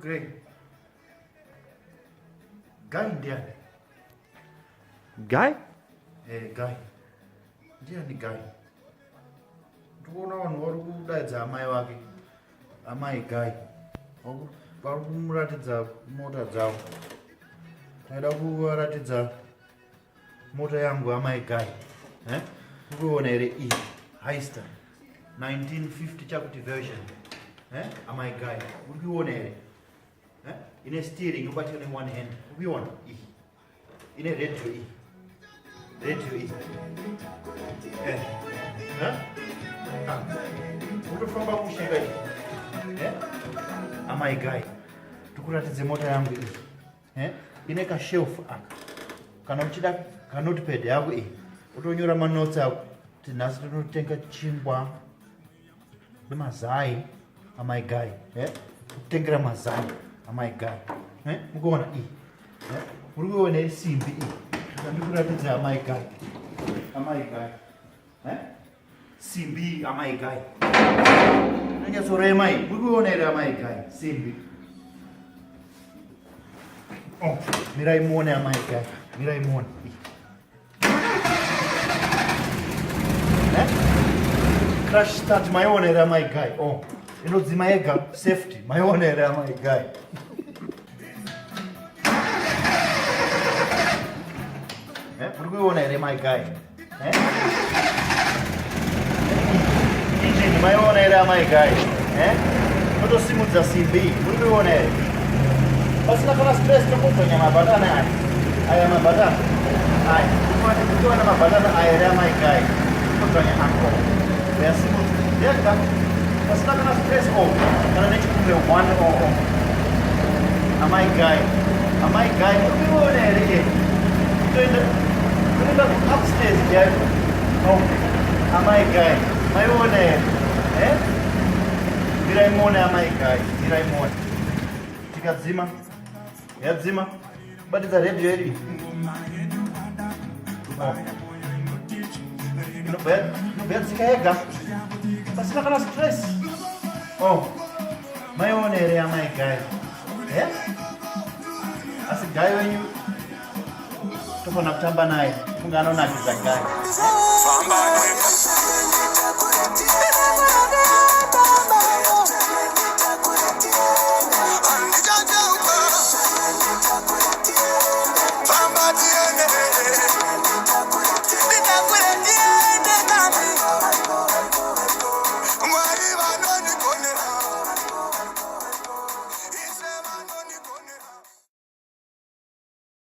Greg. Guy ndiani? Guy? Guy. Ndiani Guy? Ndikuona vanhu vari kudaidza amai vake. Amai Guy. Vari kumuratidza mota dzavo. Taida kuvaratidza mota yangu amai Guy. Ukuona here iyi Heister 1950 chakuti version. Amai Guy. Uri kuona here? Ine steering ubatika ne one hand. Ukiona iyi. Ine radio iyi. Radio iyi. Utofamba kusheka iyi. Amai Guy. Tukuratidze mota yangu iyi. Ine ka shelf aka. Kana uchida ka notepad yako iyi. Utonyora manotes ako. Tinasi tinotenga chingwa nemazai amai Guy. Kutengera mazai amai Guy. Mukuona iyi. Uri kuona simbi iyi. Ndikuratidza amai Guy. Amai Guy. Simbi amai Guy. Nanyatsorema iyi. Uri kuona here amai Guy. Simbi. Mirai muone amai Guy. Mirai muone. Crash start maione here amai Guy. Inodzima yega safety. Maione here amai Guy. Uri kuona here amai Guy. Engine maione here amai Guy. Unotosimudza simbi. Uri kuona here. Pasina kana stress tokutonya mabatana aya. Aya mabatana. Aya. Unotoona mabatana aya here amai Guy. Tokutonya anko. Yasimudza. Yega. Pasina kana stress kana nechikupe one amai Guy. Amai Guy. Uri kuona here. Toenda upstairs here. Amai Guy. Maione here. Mirai muone amai Guy. Mirai muone. Tikadzima. Yadzima. Batidza radio yedu. Inobetsika yega. Pasina kana stress. Maione here amai Guy. Asi Guy wenyu tofana kutamba naye. Funga anonakidza Guy.